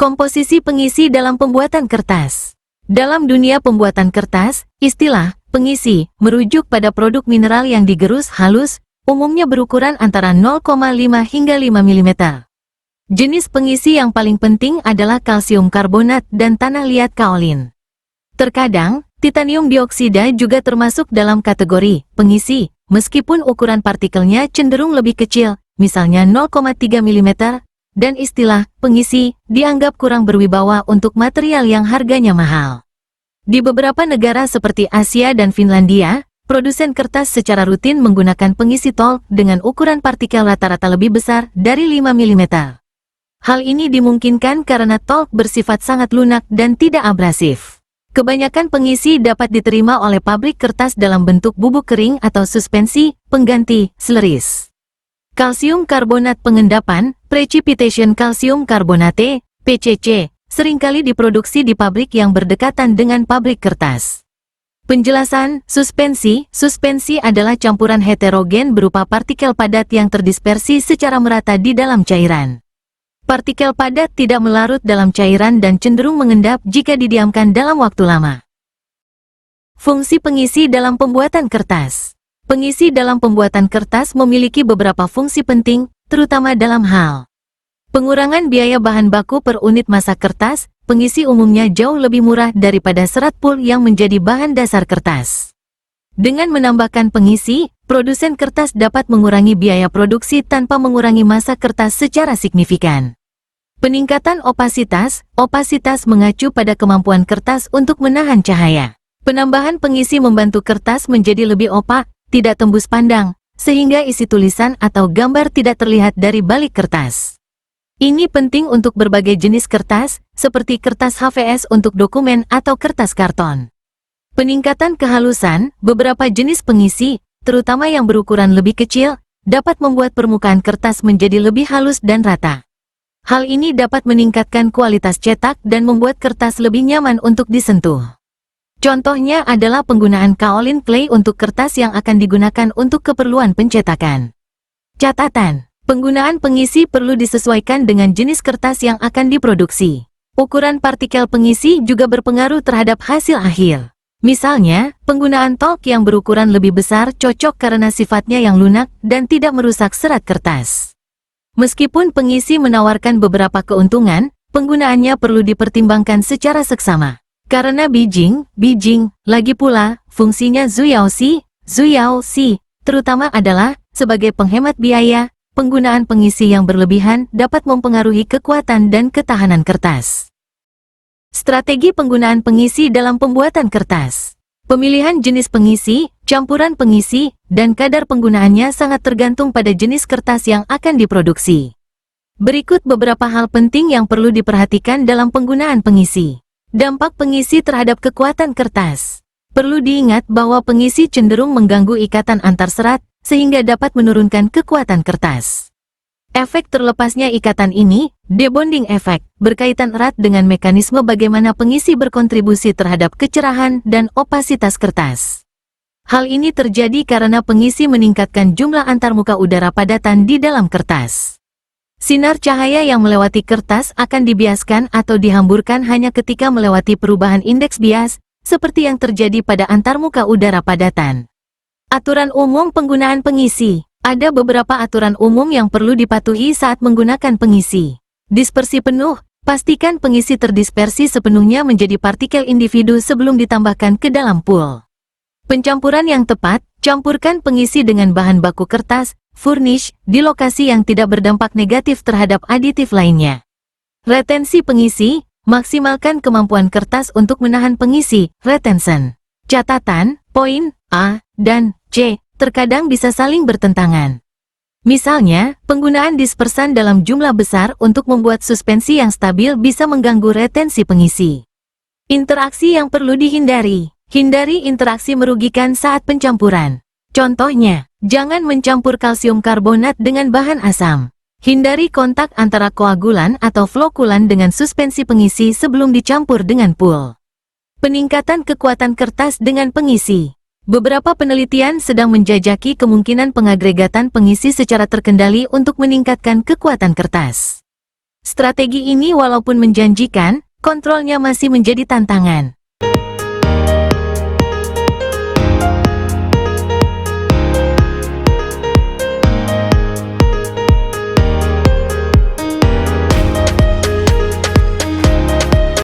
Komposisi pengisi dalam pembuatan kertas. Dalam dunia pembuatan kertas, istilah pengisi merujuk pada produk mineral yang digerus halus, umumnya berukuran antara 0,5 hingga 5 mm. Jenis pengisi yang paling penting adalah kalsium karbonat dan tanah liat kaolin. Terkadang, titanium dioksida juga termasuk dalam kategori pengisi, meskipun ukuran partikelnya cenderung lebih kecil, misalnya 0,3 mm, dan istilah pengisi dianggap kurang berwibawa untuk material yang harganya mahal. Di beberapa negara seperti Asia dan Finlandia, produsen kertas secara rutin menggunakan pengisi talc dengan ukuran partikel rata-rata lebih besar dari 5 mm. Hal ini dimungkinkan karena talc bersifat sangat lunak dan tidak abrasif. Kebanyakan pengisi dapat diterima oleh pabrik kertas dalam bentuk bubuk kering atau suspensi, pengganti, slurries. Kalsium karbonat pengendapan, precipitation calcium carbonate, PCC, seringkali diproduksi di pabrik yang berdekatan dengan pabrik kertas. Penjelasan, suspensi. Suspensi adalah campuran heterogen berupa partikel padat yang terdispersi secara merata di dalam cairan. Partikel padat tidak melarut dalam cairan dan cenderung mengendap jika didiamkan dalam waktu lama. Fungsi pengisi dalam pembuatan kertas. Pengisi dalam pembuatan kertas memiliki beberapa fungsi penting, terutama dalam hal pengurangan biaya bahan baku per unit massa kertas. Pengisi umumnya jauh lebih murah daripada serat pul yang menjadi bahan dasar kertas. Dengan menambahkan pengisi, produsen kertas dapat mengurangi biaya produksi tanpa mengurangi massa kertas secara signifikan. Peningkatan opasitas. Opasitas mengacu pada kemampuan kertas untuk menahan cahaya. Penambahan pengisi membantu kertas menjadi lebih opak, tidak tembus pandang, sehingga isi tulisan atau gambar tidak terlihat dari balik kertas. Ini penting untuk berbagai jenis kertas, seperti kertas HVS untuk dokumen atau kertas karton. Peningkatan kehalusan. Beberapa jenis pengisi, terutama yang berukuran lebih kecil, dapat membuat permukaan kertas menjadi lebih halus dan rata. Hal ini dapat meningkatkan kualitas cetak dan membuat kertas lebih nyaman untuk disentuh. Contohnya adalah penggunaan kaolin clay untuk kertas yang akan digunakan untuk keperluan pencetakan. Catatan, penggunaan pengisi perlu disesuaikan dengan jenis kertas yang akan diproduksi. Ukuran partikel pengisi juga berpengaruh terhadap hasil akhir. Misalnya, penggunaan talc yang berukuran lebih besar cocok karena sifatnya yang lunak dan tidak merusak serat kertas. Meskipun pengisi menawarkan beberapa keuntungan, penggunaannya perlu dipertimbangkan secara seksama. Karena Beijing, lagi pula, fungsinya Zuyaoxi, terutama adalah, sebagai penghemat biaya, penggunaan pengisi yang berlebihan dapat mempengaruhi kekuatan dan ketahanan kertas. Strategi penggunaan pengisi dalam pembuatan kertas. Pemilihan jenis pengisi, campuran pengisi, dan kadar penggunaannya sangat tergantung pada jenis kertas yang akan diproduksi. Berikut beberapa hal penting yang perlu diperhatikan dalam penggunaan pengisi. Dampak pengisi terhadap kekuatan kertas. Perlu diingat bahwa pengisi cenderung mengganggu ikatan antar serat, sehingga dapat menurunkan kekuatan kertas. Efek terlepasnya ikatan ini, debonding effect, berkaitan erat dengan mekanisme bagaimana pengisi berkontribusi terhadap kecerahan dan opasitas kertas. Hal ini terjadi karena pengisi meningkatkan jumlah antarmuka udara padatan di dalam kertas. Sinar cahaya yang melewati kertas akan dibiaskan atau dihamburkan hanya ketika melewati perubahan indeks bias, seperti yang terjadi pada antarmuka udara padatan. Aturan umum penggunaan pengisi. Ada beberapa aturan umum yang perlu dipatuhi saat menggunakan pengisi. Dispersi penuh. Pastikan pengisi terdispersi sepenuhnya menjadi partikel individu sebelum ditambahkan ke dalam pool. Pencampuran yang tepat. Campurkan pengisi dengan bahan baku kertas, furnish, di lokasi yang tidak berdampak negatif terhadap aditif lainnya. Retensi pengisi, maksimalkan kemampuan kertas untuk menahan pengisi, retention. Catatan, poin A dan C, terkadang bisa saling bertentangan. Misalnya, penggunaan dispersan dalam jumlah besar untuk membuat suspensi yang stabil bisa mengganggu retensi pengisi. Interaksi yang perlu dihindari. Hindari interaksi merugikan saat pencampuran. Contohnya, jangan mencampur kalsium karbonat dengan bahan asam. Hindari kontak antara koagulan atau flokulan dengan suspensi pengisi sebelum dicampur dengan pool. Peningkatan kekuatan kertas dengan pengisi. Beberapa penelitian sedang menjajaki kemungkinan pengagregatan pengisi secara terkendali untuk meningkatkan kekuatan kertas. Strategi ini walaupun menjanjikan, kontrolnya masih menjadi tantangan.